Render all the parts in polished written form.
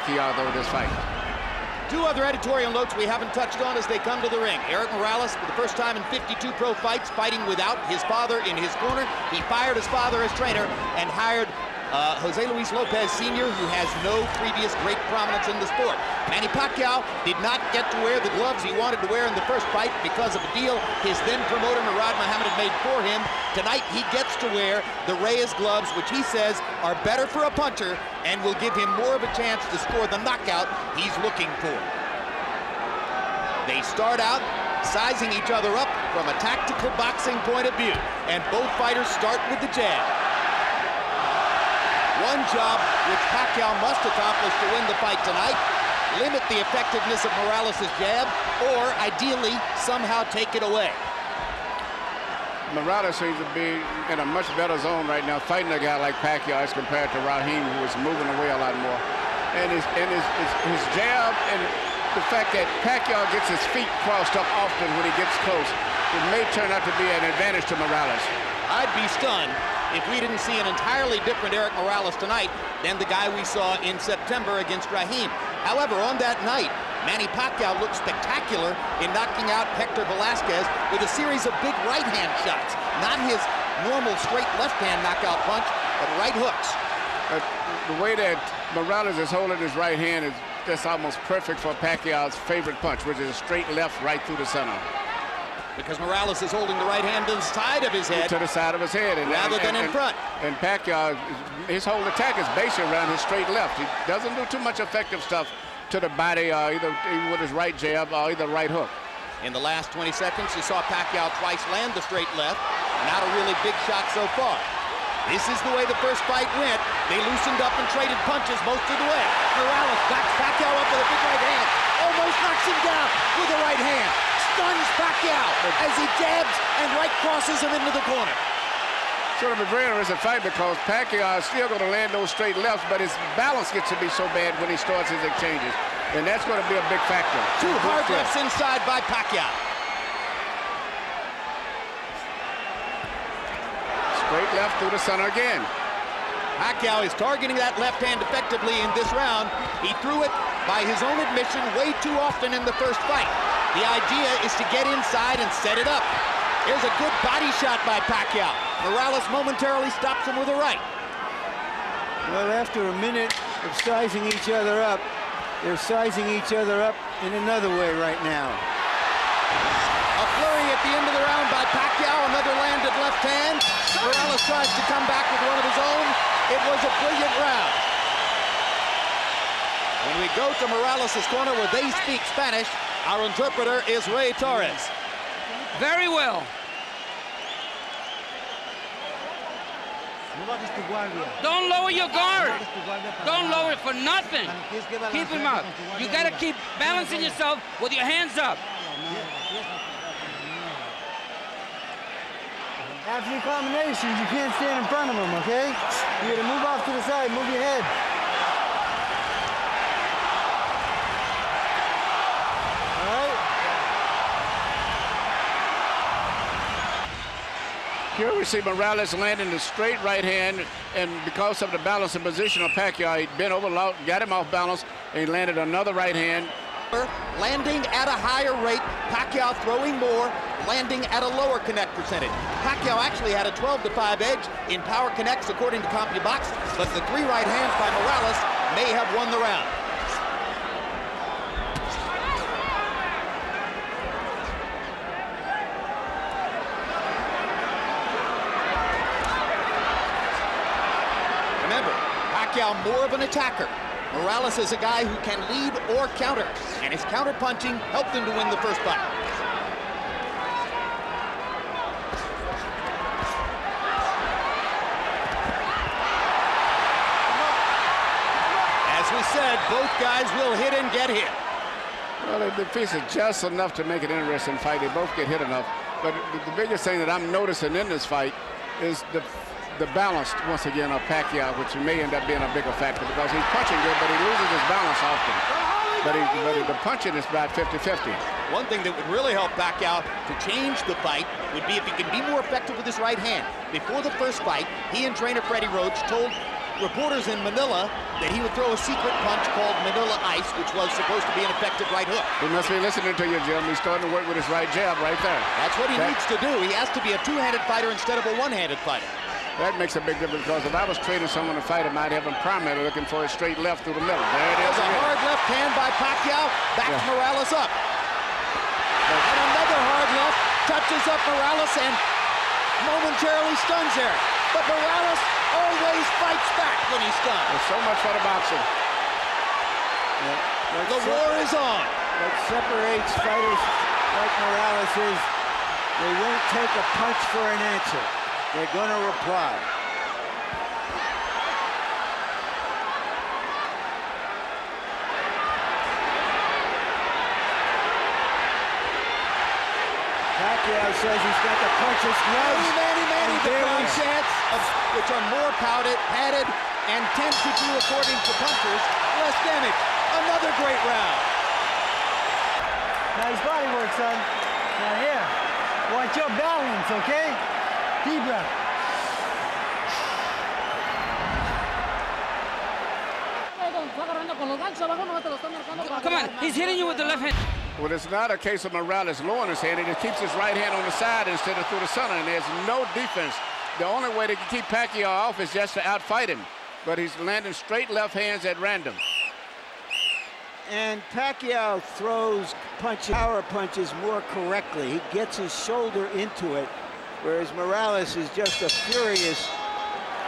Pacquiao, though, this fight. Two other editorial notes we haven't touched on as they come to the ring. Erik Morales, for the first time in 52 pro fights, fighting without his father in his corner. He fired his father as trainer and hired Jose Luis Lopez Sr., who has no previous great prominence in the sport. Manny Pacquiao did not get to wear the gloves he wanted to wear in the first fight because of a deal his then promoter Murad Muhammad had made for him. Tonight he gets to wear the Reyes gloves, which he says are better for a puncher and will give him more of a chance to score the knockout he's looking for. They start out sizing each other up from a tactical boxing point of view, and both fighters start with the jab. One job which Pacquiao must accomplish to win the fight tonight: limit the effectiveness of Morales' jab, or ideally somehow take it away. Morales seems to be in a much better zone right now, fighting a guy like Pacquiao as compared to Raheem, who is moving away a lot more. And his jab, and the fact that Pacquiao gets his feet crossed up often when he gets close, it may turn out to be an advantage to Morales. I'd be stunned if we didn't see an entirely different Erik Morales tonight than the guy we saw in September against Raheem. However, on that night, Manny Pacquiao looked spectacular in knocking out Hector Velasquez with a series of big right-hand shots. Not his normal straight left-hand knockout punch, but right hooks. The way that Morales is holding his right hand is just almost perfect for Pacquiao's favorite punch, which is a straight left right through the center. Because Morales is holding the right hand to the side of his head. To the side of his head. Rather than in front. And Pacquiao, his whole attack is basically around his straight left. He doesn't do too much effective stuff to the body, either with his right jab or either right hook. In the last 20 seconds, you saw Pacquiao twice land the straight left. Not a really big shot so far. This is the way the first fight went. They loosened up and traded punches most of the way. Morales backs Pacquiao up with a big right hand. Almost knocks him down with a right hand. Stuns Pacquiao as he jabs and right crosses him into the corner. Sort of a very interesting fight because Pacquiao is still going to land those straight lefts, but his balance gets to be so bad when he starts his exchanges. And that's going to be a big factor. Two hard lefts inside by Pacquiao. Straight left through the center again. Pacquiao is targeting that left hand effectively in this round. He threw it, by his own admission, way too often in the first fight. The idea is to get inside and set it up. Here's a good body shot by Pacquiao. Morales momentarily stops him with a right. Well, after a minute of sizing each other up, they're sizing each other up in another way right now. A flurry at the end of the round by Pacquiao, another landed left hand. Morales tries to come back with one of his own. It was a brilliant round. When we go to Morales' corner where they speak Spanish, our interpreter is Ray Torres. Very well. Don't lower your guard. Don't lower it for nothing. Keep him up. You got to keep balancing yourself with your hands up. After your combinations, you can't stand in front of them, okay? You gotta move off to the side, move your head. All right? Here we see Morales landing the straight right hand, and because of the balance and position of Pacquiao, he bent over, got him off balance, and he landed another right hand. Landing at a higher rate, Pacquiao throwing more, landing at a lower connect percentage. Pacquiao actually had a 12-5 edge in power connects according to CompuBox, but the three right hands by Morales may have won the round. Remember, Pacquiao more of an attacker. Morales is a guy who can lead or counter, and his counter-punching helped him to win the first fight. As we said, both guys will hit and get hit. Well, the piece is just enough to make it an interesting fight. They both get hit enough. But the biggest thing that I'm noticing in this fight is the balance, once again, of Pacquiao, which may end up being a bigger factor because he's punching good, but he loses his balance often. But the punching is about 50-50. One thing that would really help Pacquiao to change the fight would be if he can be more effective with his right hand. Before the first fight, he and trainer Freddie Roach told reporters in Manila that he would throw a secret punch called Manila Ice, which was supposed to be an effective right hook. He must be listening to you, Jim. He's starting to work with his right jab right there. That's what he needs to do. He has to be a two-handed fighter instead of a one-handed fighter. That makes a big difference, because if I was training someone to fight, I might have him primarily looking for a straight left through the middle. There it is. There's a hard left hand by Pacquiao. Backs Morales up. And another hard left touches up Morales and momentarily stuns Erik. But Morales always fights back when he's stunned. There's so much for the boxing. The war is on. What separates fighters like Morales is they won't take a punch for an answer. They're going to reply. Pacquiao says he's got to punch his gloves. Manny, the ground chants, which are more padded, and tend to do, according to punchers, less damage. Another great round. Nice body work, son. Now here, watch your balance, okay? Deep breath. Come on, he's hitting you with the left hand. Well, it's not a case of Morales lowering his hand. He just keeps his right hand on the side instead of through the center, and there's no defense. The only way to keep Pacquiao off is just to outfight him. But he's landing straight left hands at random. And Pacquiao throws power punches more correctly. He gets his shoulder into it, whereas Morales is just a furious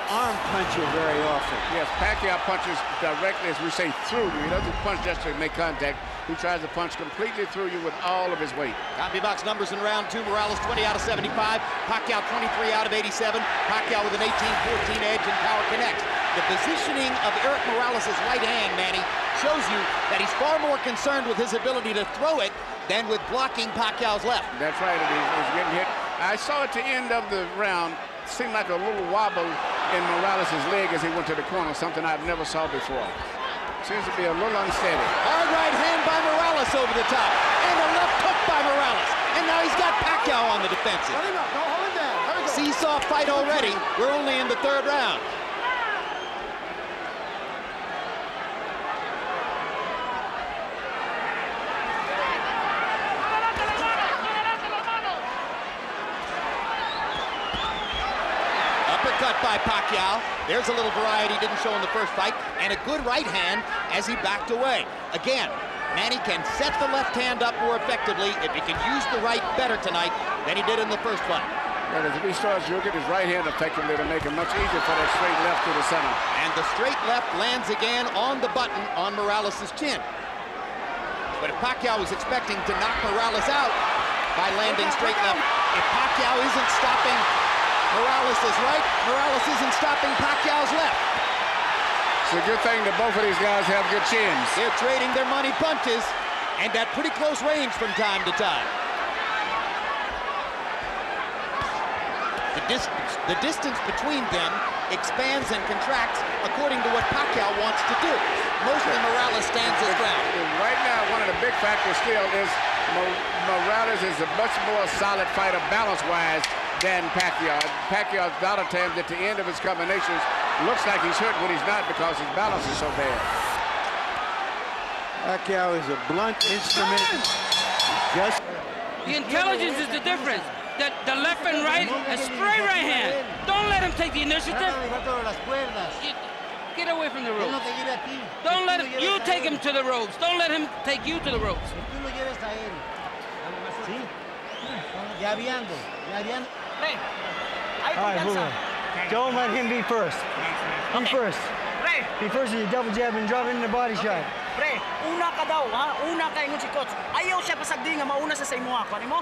arm puncher very often. Yes, Pacquiao punches directly, as we say, through you. He doesn't punch just to make contact. He tries to punch completely through you with all of his weight. CompuBox numbers in round two. Morales 20 out of 75. Pacquiao 23 out of 87. Pacquiao with an 18-14 edge in power connects. The positioning of Erik Morales' right hand, Manny, shows you that he's far more concerned with his ability to throw it than with blocking Pacquiao's left. That's right, he's getting hit. I saw at the end of the round, seemed like a little wobble in Morales' leg as he went to the corner, something I've never saw before. Seems to be a little unsteady. Hard right hand by Morales over the top. And a left hook by Morales. And now he's got Pacquiao on the defensive. Seesaw fight already. We're only in the third round. Uppercut by Pacquiao. There's a little variety he didn't show in the first fight, and a good right hand as he backed away. Again, Manny can set the left hand up more effectively if he can use the right better tonight than he did in the first fight. And if he starts using his right hand effectively, it'll make it much easier for that straight left to the center. And the straight left lands again on the button on Morales' chin. But if Pacquiao was expecting to knock Morales out by landing straight left, if Pacquiao isn't stopping Morales is right. Morales isn't stopping Pacquiao's left. It's a good thing that both of these guys have good chins. They're trading their money punches and at pretty close range from time to time. The distance between them expands and contracts according to what Pacquiao wants to do. Mostly Morales stands his ground. Right now, one of the big factors still is Morales is a much more solid fighter balance-wise than Pacquiao. Pacquiao, a lot of times at the end of his combinations, looks like he's hurt when he's not because his balance is so bad. Pacquiao is a blunt instrument. The intelligence is the difference. The left and right, a straight right hand. Don't let him take the initiative. Get away from the ropes. Don't let him, you take him to the ropes. Don't let him take you to the ropes. All right, hold on. Don't let him be first. Be first. Be first with your double jab and drop it in the body shot. Pre, una ka daw, ha? Una ka ingon si coach. Ayaw siya pasagdi nga mauna sa imo ha. Kunin mo?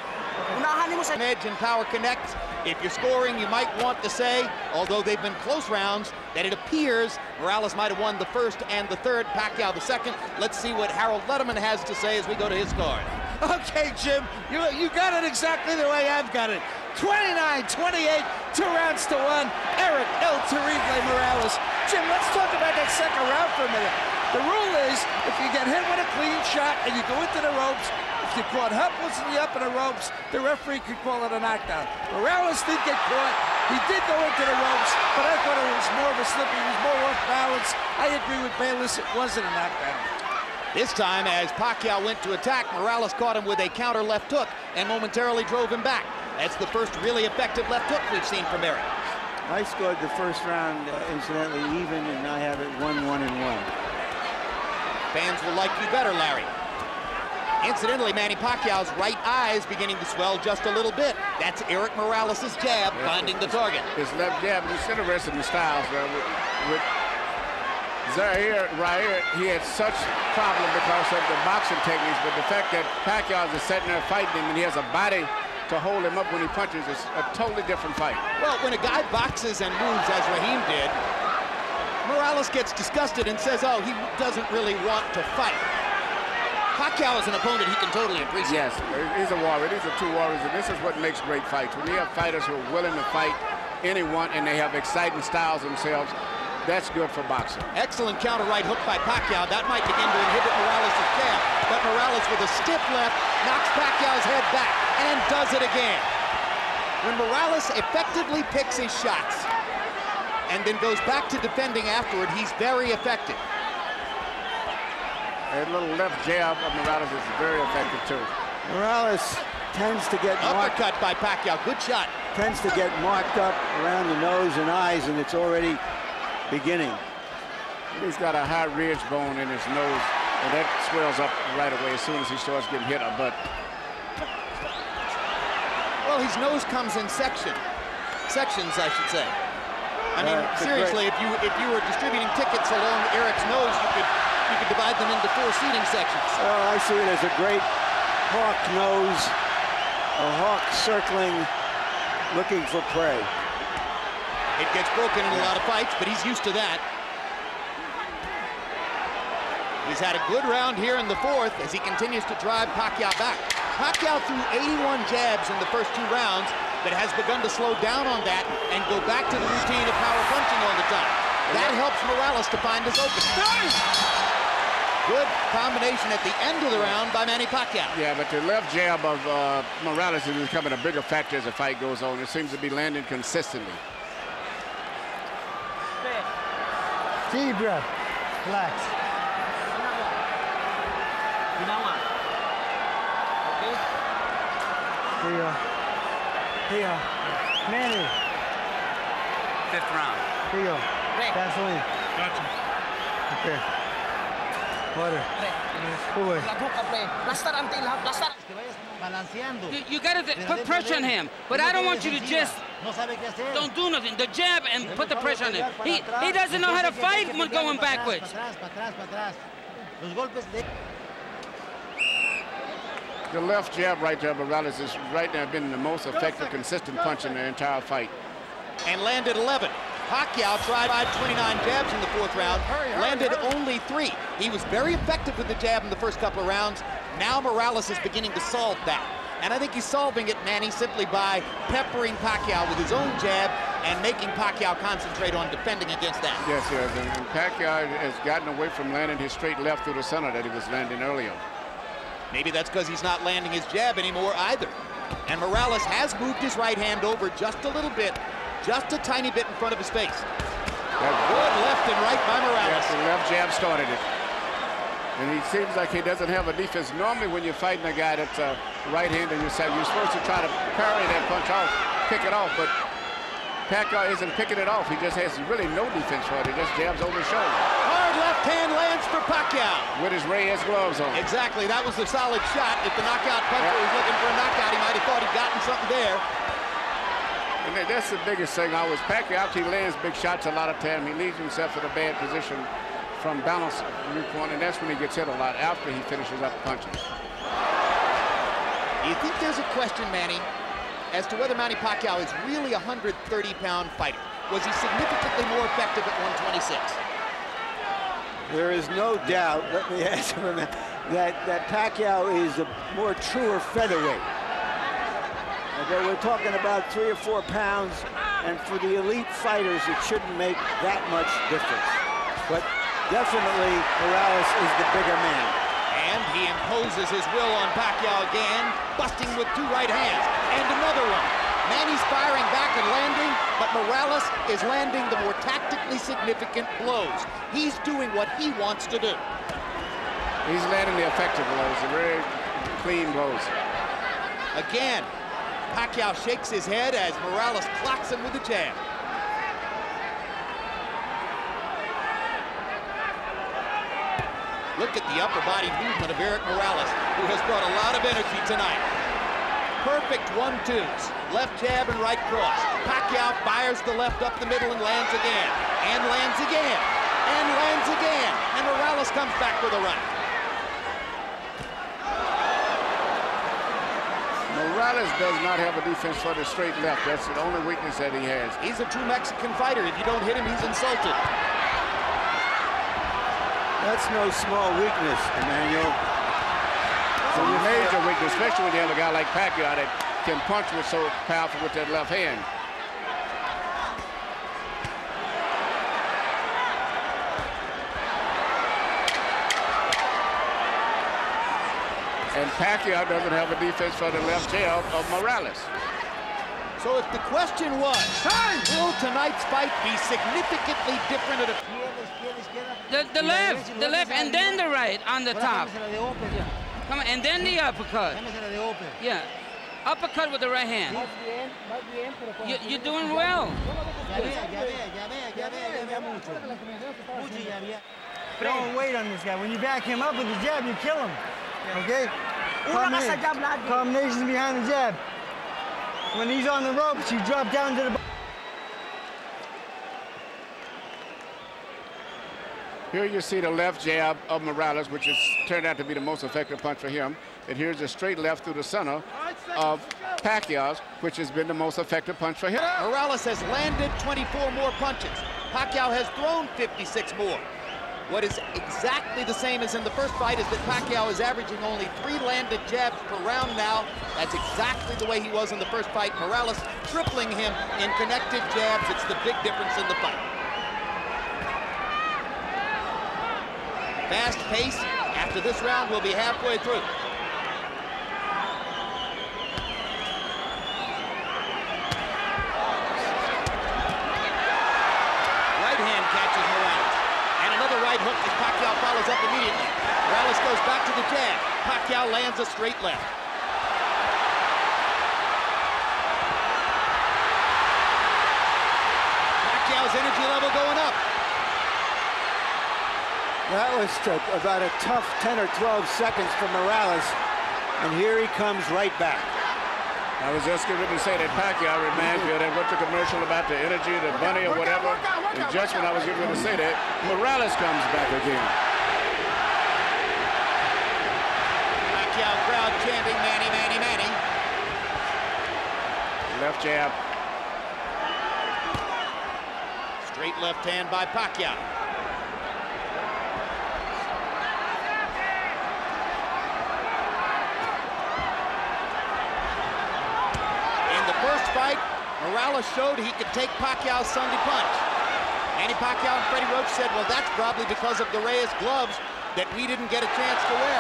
Unahan nimo sa edge and power connect. If you're scoring, you might want to say, although they've been close rounds, that it appears Morales might have won the first and the third, Pacquiao the second. Let's see what Harold Letterman has to say as we go to his card. Okay, Jim, you got it exactly the way I've got it. 29-28, 2 rounds to 1. Erik El Terrible Morales. Jim, let's talk about that second round for a minute. The rule is, if you get hit with a clean shot and you go into the ropes, if you're caught helplessly up in the ropes, the referee could call it a knockdown. Morales did get caught. He did go into the ropes, but I thought it was more of a slip. He was more off balance. I agree with Bayless. It wasn't a knockdown. This time, as Pacquiao went to attack, Morales caught him with a counter left hook and momentarily drove him back. That's the first really effective left hook we've seen from Erik. I scored the first round, incidentally, even, and I have it 1-1-1. Fans will like you better, Larry. Incidentally, Manny Pacquiao's right eye is beginning to swell just a little bit. That's Erik Morales' jab finding the target. His left jab, it's interesting in the styles. With Zaire, right here, he had such problem because of the boxing techniques, but the fact that Pacquiao is sitting there fighting him and he has a body to hold him up when he punches is a totally different fight. Well, when a guy boxes and moves as Raheem did, Morales gets disgusted and says, oh, he doesn't really want to fight. Pacquiao is an opponent he can totally appreciate. Yes, he's a warrior. These are two warriors, and this is what makes great fights. When you have fighters who are willing to fight anyone and they have exciting styles themselves, that's good for boxing. Excellent counter right hook by Pacquiao. That might begin to inhibit Morales' jab. But Morales with a stiff left knocks Pacquiao's head back and does it again. When Morales effectively picks his shots and then goes back to defending afterward, he's very effective. A little left jab of Morales is very effective too. Morales tends to get uppercut by Pacquiao. Good shot. Tends to get marked up around the nose and eyes, and it's already beginning. He's got a high ridge bone in his nose, and that swells up right away as soon as he starts getting hit a butt. Well, his nose comes in sections, I should say. I mean, seriously, if you were distributing tickets along Erik's nose, you could divide them into 4 seating sections. Well, I see it as a great hawk nose, a hawk circling, looking for prey. It gets broken in a lot of fights, but he's used to that. He's had a good round here in the 4th as he continues to drive Pacquiao back. Pacquiao threw 81 jabs in the first 2 rounds, but has begun to slow down on that and go back to the routine of power punching all the time. That helps Morales to find his opening. Good combination at the end of the round by Manny Pacquiao. Yeah, but the left jab of Morales is becoming a bigger factor as the fight goes on. It seems to be landing consistently. Deep breath. Relax. Here you go. Here you go. Manny. 5th round. Here you go. Gasoline. Gotcha. Okay. Water. Away. You gotta put pressure on him, but I don't want you to just don't do nothing. The jab and put the pressure on him. He doesn't know how to fight when going backwards. The left jab right there, Morales is right now been the most effective, consistent punch in the entire fight. And landed 11. Pacquiao tried 29 jabs in the 4th round, landed only 3. He was very effective with the jab in the first couple of rounds. Now Morales is beginning to solve that. And I think he's solving it, Manny, simply by peppering Pacquiao with his own jab and making Pacquiao concentrate on defending against that. Yes, yes, and Pacquiao has gotten away from landing his straight left through the center that he was landing earlier. Maybe that's because he's not landing his jab anymore either. And Morales has moved his right hand over just a little bit, just a tiny bit in front of his face. Good left and right by Morales. Yes, the left jab started it. And he seems like he doesn't have a defense. Normally when you're fighting a guy that's right-handed, you're supposed to try to parry that punch off, pick it off, but Pacquiao isn't picking it off. He just has really no defense for it. He just jabs over his shoulder. Hard left hand lands for Pacquiao. With his Reyes gloves on. Exactly, that was a solid shot. If the knockout puncher was looking for a knockout, he might have thought he'd gotten something there. And that's the biggest thing always. Pacquiao, after he lands big shots a lot of time, he leaves himself in a bad position from balance viewpoint, and that's when he gets hit a lot after he finishes up punches. Do you think there's a question, Manny, as to whether Manny Pacquiao is really a 130-pound fighter? Was he significantly more effective at 126? There is no doubt, let me answer him, that Pacquiao is a more truer featherweight. Okay, we're talking about 3 or 4 pounds, and for the elite fighters, it shouldn't make that much difference. But definitely, Morales is the bigger man. And he imposes his will on Pacquiao again, busting with 2 right hands. And another one. Manny's firing back and landing, but Morales is landing the more tactically significant blows. He's doing what he wants to do. He's landing the effective blows, the very clean blows. Again, Pacquiao shakes his head as Morales clocks him with the jab. Look at the upper body movement of Erik Morales, who has brought a lot of energy tonight. Perfect 1-2s, left jab and right cross. Pacquiao fires the left up the middle and lands again, and lands again, and lands again. And Morales comes back with a right. Morales does not have a defense for the straight left. That's the only weakness that he has. He's a true Mexican fighter. If you don't hit him, he's insulted. That's no small weakness, Emmanuel. It's a major weakness, especially when you have a guy like Pacquiao that can punch with so powerful with that left hand. And Pacquiao doesn't have a defense for the left jab of Morales. So if the question was, will tonight's fight be significantly different at a... The left, and then the right on the top. Come on, and then the uppercut. Yeah, uppercut with the right hand. You're doing well. Don't wait on this guy. When you back him up with the jab, you kill him. Okay? Combinations behind the jab. When he's on the ropes, you drop down to the... Here you see the left jab of Morales, which has turned out to be the most effective punch for him. And here's the straight left through the center of Pacquiao's, which has been the most effective punch for him. Morales has landed 24 more punches. Pacquiao has thrown 56 more. What is exactly the same as in the first fight is that Pacquiao is averaging only 3 landed jabs per round now. That's exactly the way he was in the first fight. Morales tripling him in connected jabs. It's the big difference in the fight. Fast pace. After this round, we'll be halfway through. Right hand catches Morales. And another right hook as Pacquiao follows up immediately. Morales goes back to the jab. Pacquiao lands a straight left. Pacquiao's energy level going up. That was about a tough 10 or 12 seconds for Morales, and here he comes right back. I was just going to say that Pacquiao reminds me of that what's the commercial about the energy, the bunny or whatever. And just when I was getting to say that, Morales comes back again. Pacquiao crowd chanting, Manny, Manny, Manny. Left jab. Straight left hand by Pacquiao. First fight, Morales showed he could take Pacquiao's Sunday punch. Manny Pacquiao and Freddie Roach said, well, that's probably because of the Reyes gloves that we didn't get a chance to wear.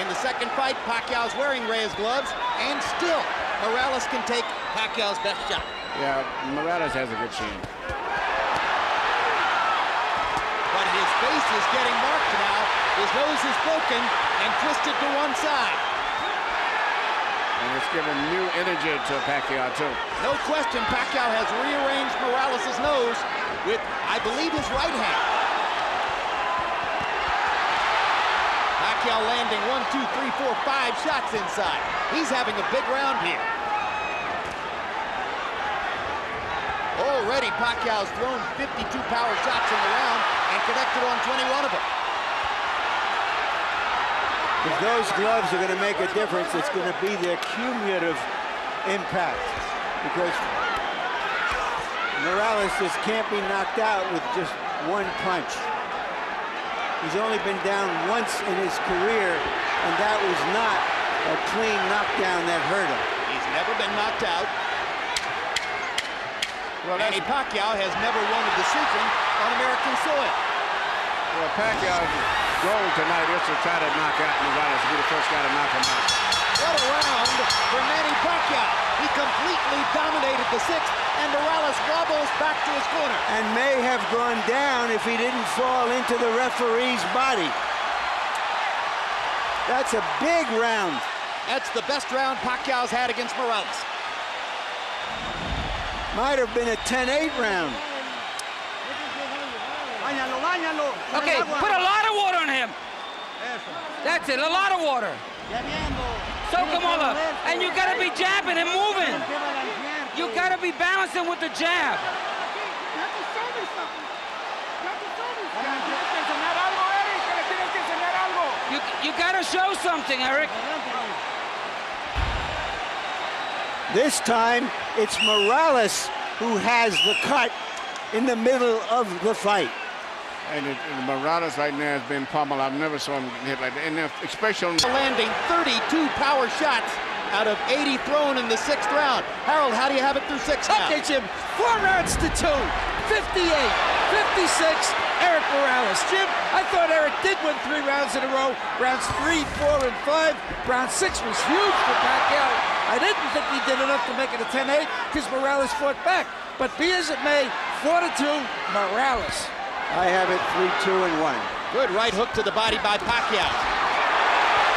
In the second fight, Pacquiao's wearing Reyes gloves, and still, Morales can take Pacquiao's best shot. Yeah, Morales has a good chin. But his face is getting marked now. His nose is broken and twisted to one side. And it's given new energy to Pacquiao, too. No question, Pacquiao has rearranged Morales' nose with, I believe, his right hand. Pacquiao landing 1, 2, 3, 4, 5 shots inside. He's having a big round here. Already, Pacquiao's thrown 52 power shots in the round and connected on 21 of them. If those gloves are going to make a difference, it's going to be their cumulative impact, because Morales just can't be knocked out with just one punch. He's only been down once in his career, and that was not a clean knockdown that hurt him. He's never been knocked out. Well, Manny Pacquiao has never won a decision on American soil. Well, Pacquiao's goal tonight is to try to knock out Morales, to be the first guy to knock him out. What a round for Manny Pacquiao. He completely dominated the sixth, and Morales wobbles back to his corner. And may have gone down if he didn't fall into the referee's body. That's a big round. That's the best round Pacquiao's had against Morales. Might have been a 10-8 round. Okay, put a lot of water on him. That's it, a lot of water. Soak him all up. And you gotta be jabbing and moving. You gotta be balancing with the jab. You gotta show something, Erik. This time, it's Morales who has the cut in the middle of the fight. And Morales right now has been pummeled. I've never saw him hit like that. And especially on landing 32 power shots out of 80 thrown in the sixth round. Harold, how do you have it through six now? Okay, Jim, 4 rounds to 2. 58, 56, Erik Morales. Jim, I thought Erik did win 3 rounds in a row. Rounds 3, 4, and 5. Round 6 was huge for Pacquiao. I didn't think he did enough to make it a 10-8 because Morales fought back. But be as it may, 4-2, Morales. I have it 3-2 and 1. Good right hook to the body by Pacquiao.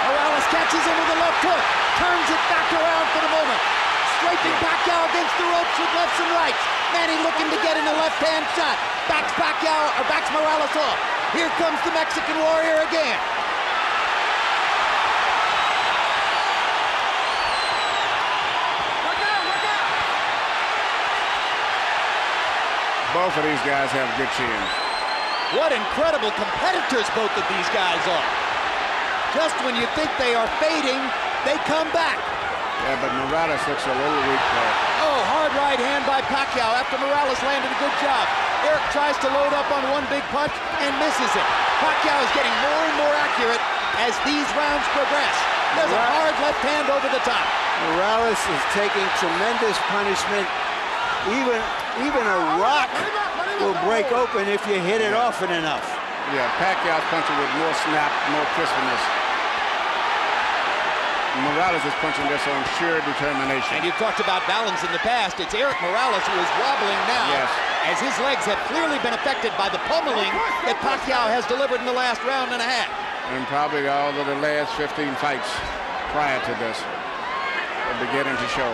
Morales catches him with a left hook, turns it back around for the moment. Scraping Pacquiao against the ropes with lefts and rights. Manny looking to get in a left-hand shot. Backs Morales off. Here comes the Mexican warrior again. both of these guys have good chins. What incredible competitors both of these guys are. Just when you think they are fading, they come back. Yeah, but Morales looks a little weak there. Oh, hard right hand by Pacquiao after Morales landed a good job. Erik tries to load up on one big punch and misses it. Pacquiao is getting more and more accurate as these rounds progress. There's a hard left hand over the top. Morales is taking tremendous punishment. Even a rock will break open if you hit it often enough. Yeah, Pacquiao's punching with more snap, more crispness. Morales is punching this on sheer determination. And you've talked about balance in the past. It's Erik Morales who is wobbling now, yes, as his legs have clearly been affected by the pummeling that Pacquiao has delivered in the last round and a half. And probably all of the last 15 fights prior to this are beginning to show.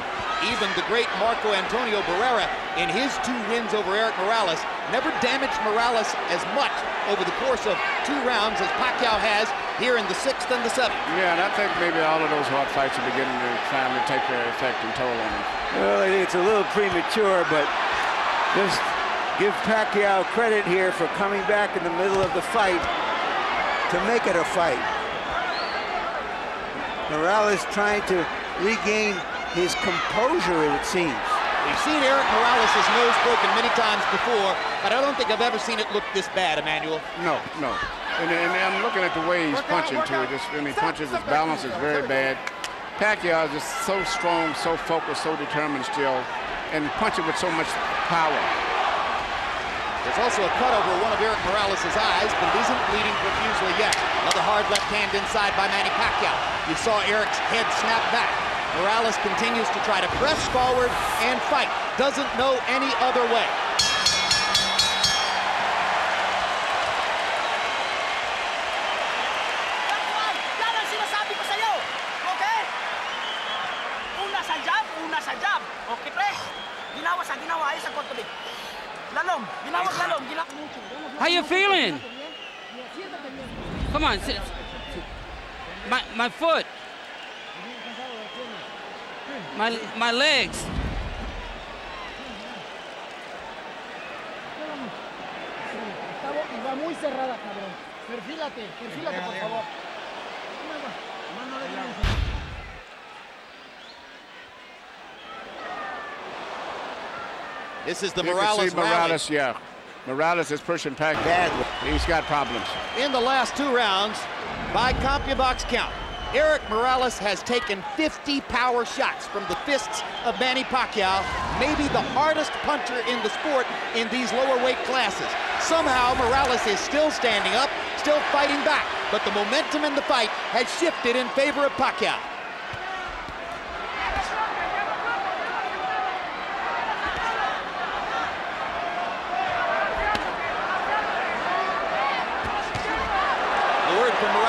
Even the great Marco Antonio Barrera, in his 2 wins over Erik Morales, never damaged Morales as much over the course of 2 rounds as Pacquiao has here in the 6th and the 7th. Yeah, and I think maybe all of those hard fights are beginning to finally take their effect and toll on him. Well, I think it's a little premature, but just give Pacquiao credit here for coming back in the middle of the fight to make it a fight. Morales trying to regain his composure, it seems. We've seen Erik Morales' nose broken many times before, but I don't think I've ever seen it look this bad, Emmanuel. No, no. And I'm looking at the way he's punching, too. Just when he punches, his balance is very bad. Pacquiao is just so strong, so focused, so determined still, and punching with so much power. There's also a cut over one of Erik Morales' eyes, but it isn't bleeding profusely yet. Another hard left hand inside by Manny Pacquiao. You saw Erik's head snap back. Morales continues to try to press forward and fight. Doesn't know any other way. Yan ang sinasabi ko sa'yo. Okay? Una sa jab. Okay, pre? Ginawa sa ginawa. Ayos ang kontulig. Lalong. Ginawag lalong. How you feeling? Come on. Sit. My foot. My legs. Va muy cerrada, cabrón. Perfílate, por favor. This is the You Morales can see Morales, rally. yeah. Morales is pushing Pac badly. He's got problems. In the last 2 rounds, by CompuBox count, Erik Morales has taken 50 power shots from the fists of Manny Pacquiao, maybe the hardest puncher in the sport in these lower weight classes. Somehow, Morales is still standing up, still fighting back, but the momentum in the fight has shifted in favor of Pacquiao.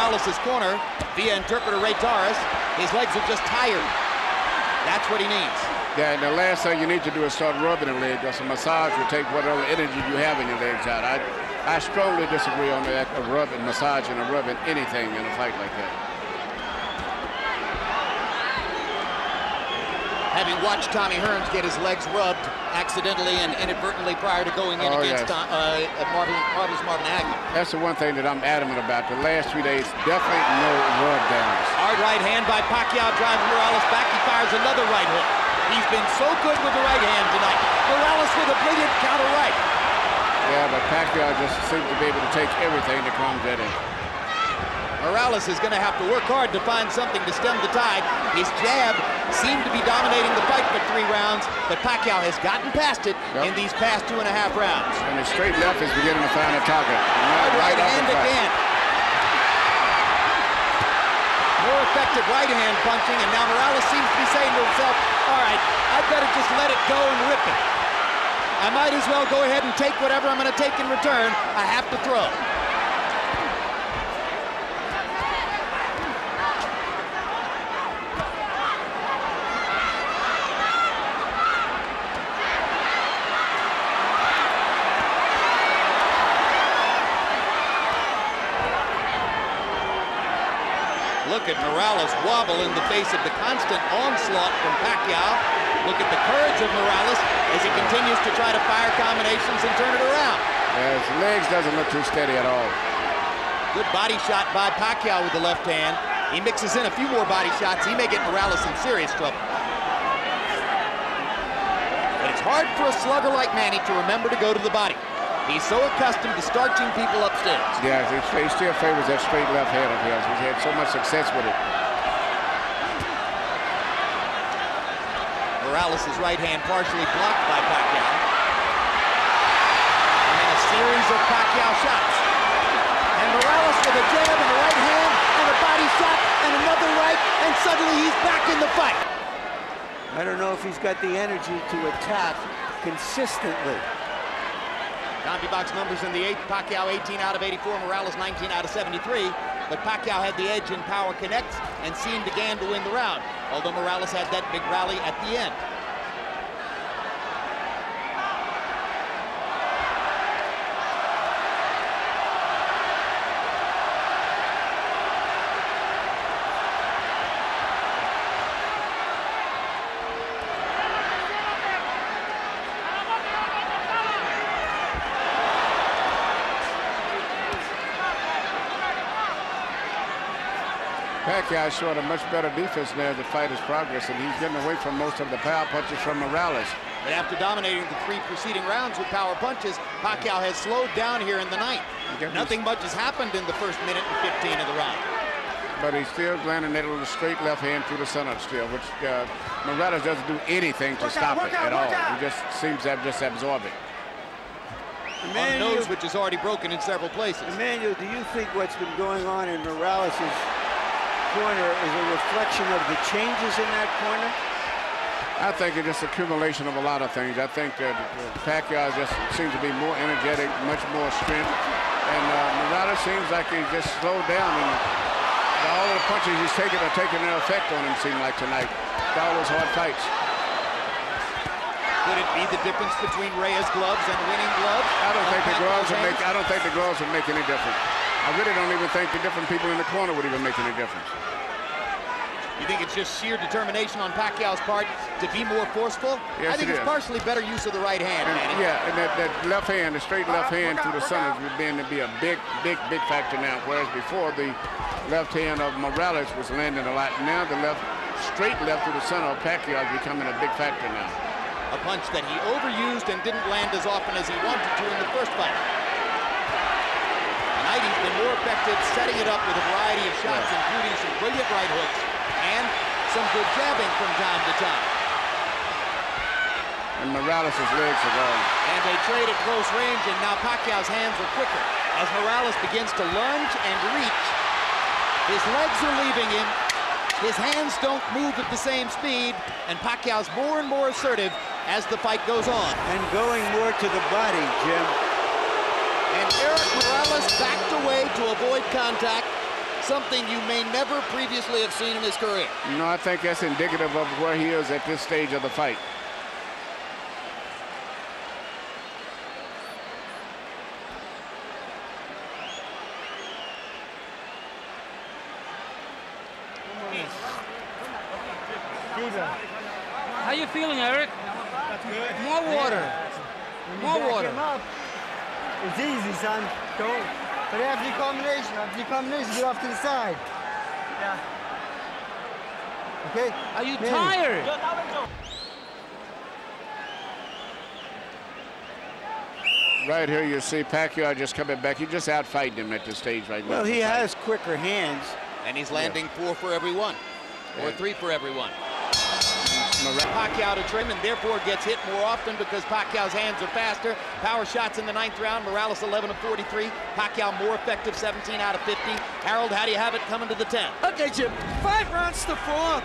Morales' corner via interpreter Ray Torres. His legs are just tired. That's what he needs. Yeah, and the last thing you need to do is start rubbing the leg, because a massage will take whatever energy you have in your legs out. I strongly disagree on that of rubbing, massaging, or rubbing anything in a fight like that. Having watched Tommy Hearns get his legs rubbed accidentally and inadvertently prior to going in against Marvin Hagler. That's the one thing that I'm adamant about. The last 3 days, definitely no rub downs. Hard right hand by Pacquiao drives Morales back. He fires another right hook. He's been so good with the right hand tonight. Morales with a brilliant counter right. Yeah, but Pacquiao just seems to be able to take everything that comes at him. Morales is going to have to work hard to find something to stem the tide. His jab seemed to be dominating the fight for 3 rounds, but Pacquiao has gotten past it in these past 2.5 rounds. And his straight left is beginning to find a target. Right hand again. More effective right hand punching, and now Morales seems to be saying to himself, all right, I'd better just let it go and rip it. I might as well go ahead and take whatever I'm going to take in return. I have to throw. Look at Morales wobble in the face of the constant onslaught from Pacquiao. Look at the courage of Morales as he continues to try to fire combinations and turn it around. Yeah, his legs doesn't look too steady at all. Good body shot by Pacquiao with the left hand. He mixes in a few more body shots. He may get Morales in serious trouble. But it's hard for a slugger like Manny to remember to go to the body. He's so accustomed to starching people upstairs. Yeah, he still favors that straight left hand of his. He's had so much success with it. Morales' right hand partially blocked by Pacquiao. And then a series of Pacquiao shots. And Morales with a jab in the right hand and a body shot and another right, and suddenly he's back in the fight. I don't know if he's got the energy to attack consistently. CompuBox numbers in the 8th, Pacquiao 18 out of 84, Morales 19 out of 73. But Pacquiao had the edge in power connects and seemed again to win the round, although Morales had that big rally at the end. Pacquiao showed a much better defense now as the fight is progressing. He's getting away from most of the power punches from Morales. But after dominating the 3 preceding rounds with power punches, Pacquiao has slowed down here in the 9th. Nothing much has happened in the first minute and 15 of the round. But he's still landing that little straight left hand through the center still, which Morales doesn't do anything to stop it at all. He just seems to just absorb it. On the nose, which is already broken in several places. Emmanuel, do you think what's been going on in Morales' corner is a reflection of the changes in that corner? I think it's just accumulation of a lot of things. I think that Pacquiao just seems to be more energetic, much more strength. And Morales seems like he's just slowed down. And all of the punches he's taking are taking their effect on him, seem like tonight. All those hard fights. Could it be the difference between Reyes gloves and winning gloves? I don't think the gloves would make any difference. I really don't even think the different people in the corner would even make any difference. You think it's just sheer determination on Pacquiao's part to be more forceful? Yes, I think it's partially better use of the right hand, Manny. Yeah, and that left hand, the straight left hand through the center is beginning to be a big factor now, whereas before the left hand of Morales was landing a lot. Now the straight left through the center of Pacquiao is becoming a big factor now. A punch that he overused and didn't land as often as he wanted to in the first fight. Tonight he's been more effective setting it up with a variety of shots, including some brilliant right hooks and some good jabbing from time to time. And Morales' legs are gone. And they trade at close range, and now Pacquiao's hands are quicker. As Morales begins to lunge and reach, his legs are leaving him. His hands don't move at the same speed, and Pacquiao's more and more assertive as the fight goes on. And going more to the body, Jim. And Erik Morales backed away to avoid contact, something you may never previously have seen in his career. No, I think that's indicative of where he is at this stage of the fight. How you feeling, Erik? More water. More water. It's easy, son. Don't. But after the combination, get off to the side. Yeah. Okay? Are you Manny. tired? Right here, you see Pacquiao just coming back. He just outfighting him at this stage right now. Well, he has quicker hands. And he's landing 4 for every 1, or 3 for every 1. Pacquiao to trim and therefore gets hit more often because Pacquiao's hands are faster. Power shots in the 9th round. Morales 11 of 43. Pacquiao more effective, 17 out of 50. Harold, how do you have it coming to the 10th? Okay, Jim, 5 rounds to 4.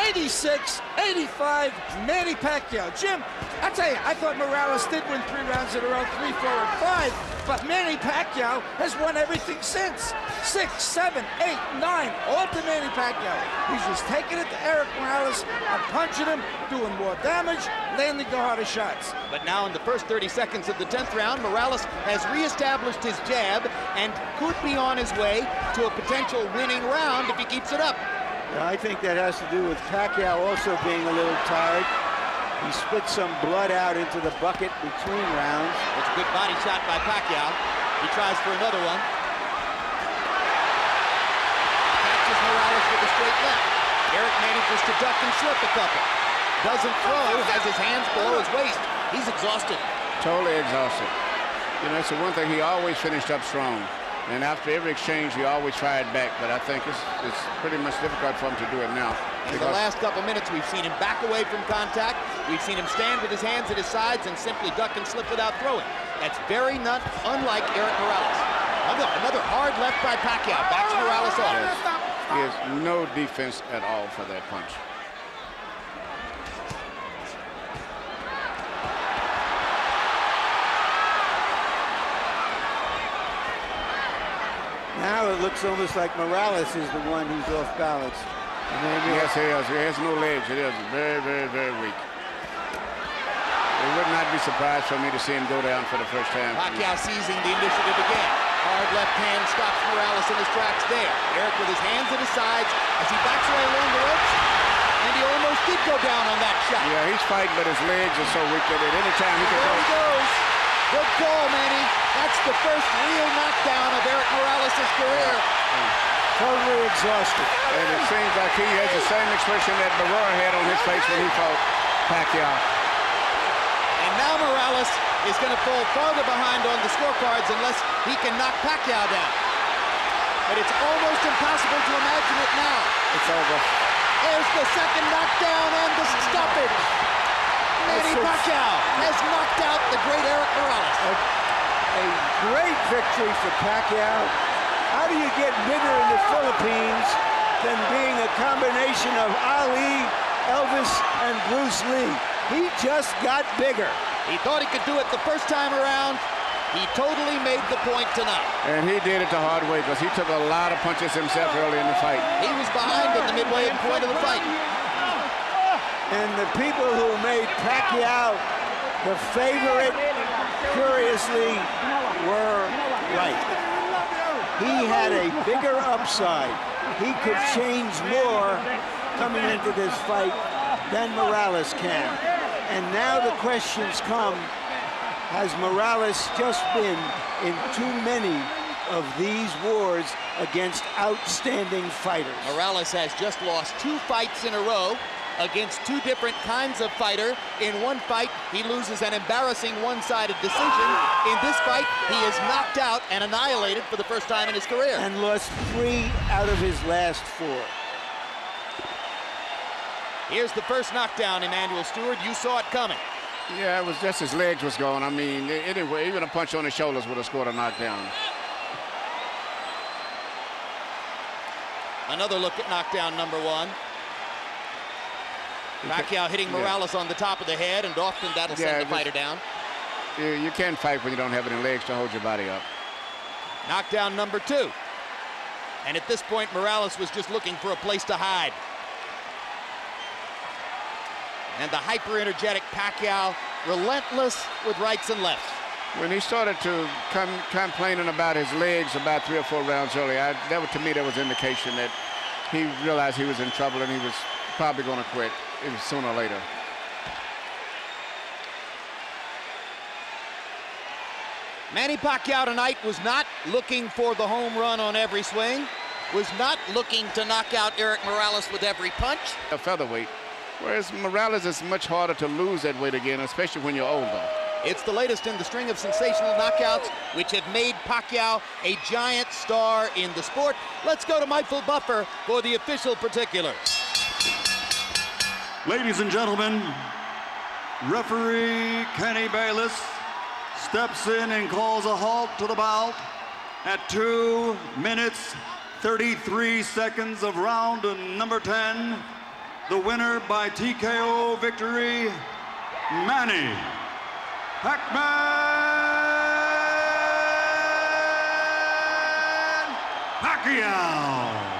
86, 85, Manny Pacquiao. Jim, I tell you, I thought Morales did win 3 rounds in a row, 3, 4, and 5, but Manny Pacquiao has won everything since. 6, 7, 8, 9, all to Manny Pacquiao. He's just taking it to Erik Morales and punching him, doing more damage, landing the harder shots. But now in the first 30 seconds of the 10th round, Morales has reestablished his jab and could be on his way to a potential winning round if he keeps it up. I think that has to do with Pacquiao also being a little tired. He spit some blood out into the bucket between rounds. It's a good body shot by Pacquiao. He tries for another one. Catches Morales with a straight left. Erik manages to duck and slip a couple. Doesn't throw, has his hands below his waist. He's exhausted. Totally exhausted. You know, it's the one thing he always finished up strong. And after every exchange, he always fired back. But I think it's pretty much difficult for him to do it now. In the last couple minutes, we've seen him back away from contact. We've seen him stand with his hands at his sides and simply duck and slip without throwing. That's very unlike Erik Morales. Another hard left by Pacquiao. Backs Morales off. He has no defense at all for that punch. Now it looks almost like Morales is the one who's off balance. Yes, he is. He has no legs. It is very, very, very weak. It would not be surprised for me to see him go down for the first time. Pacquiao seizing the initiative again. Hard left hand stops Morales in his tracks there. Erik with his hands at his sides as he backs away along the ropes. And he almost did go down on that shot. Yeah, he's fighting, but his legs are so weak that at any time he can go. There he goes. Good call, Manny. That's the first real knockdown of Erik Morales' career. Totally exhausted. And it seems like he has the same expression that Barrera had on his face when he fought Pacquiao. And now Morales is going to fall farther behind on the scorecards unless he can knock Pacquiao down. But it's almost impossible to imagine it now. It's over. There's the second knockdown and the stoppage. Manny Pacquiao has knocked out the great Erik Morales. A great victory for Pacquiao. How do you get bigger in the Philippines than being a combination of Ali, Elvis, and Bruce Lee? He just got bigger. He thought he could do it the first time around. He totally made the point tonight. And he did it the hard way because he took a lot of punches himself early in the fight. He was behind at the midway point of the fight. And the people who made Pacquiao the favorite, curiously, were right. He had a bigger upside. He could change more coming into this fight than Morales can. And now the questions come, has Morales just been in too many of these wars against outstanding fighters? Morales has just lost 2 fights in a row against 2 different kinds of fighter. In one fight, he loses an embarrassing one-sided decision. In this fight, he is knocked out and annihilated for the first time in his career. And lost 3 out of his last 4. Here's the first knockdown, Emmanuel Stewart. You saw it coming. Yeah, it was just his legs was going. I mean, anyway, even a punch on his shoulders would have scored a knockdown. Another look at knockdown number 1. Pacquiao hitting Morales on the top of the head, and often that'll send the fighter down. You can't fight when you don't have any legs to hold your body up. Knockdown number 2. And at this point, Morales was just looking for a place to hide. And the hyper-energetic Pacquiao, relentless with rights and lefts. When he started to come complaining about his legs about 3 or 4 rounds earlier, to me, that was indication that he realized he was in trouble and he was probably going to quit sooner or later. Manny Pacquiao tonight was not looking for the home run on every swing, was not looking to knock out Erik Morales with every punch. A featherweight, whereas Morales is much harder to lose that weight again, especially when you're older. It's the latest in the string of sensational knockouts which have made Pacquiao a giant star in the sport. Let's go to Michael Buffer for the official particulars. Ladies and gentlemen, referee Kenny Bayless steps in and calls a halt to the bout at 2 minutes 33 seconds of round number 10. The winner by TKO victory, Manny Pacman Pacquiao.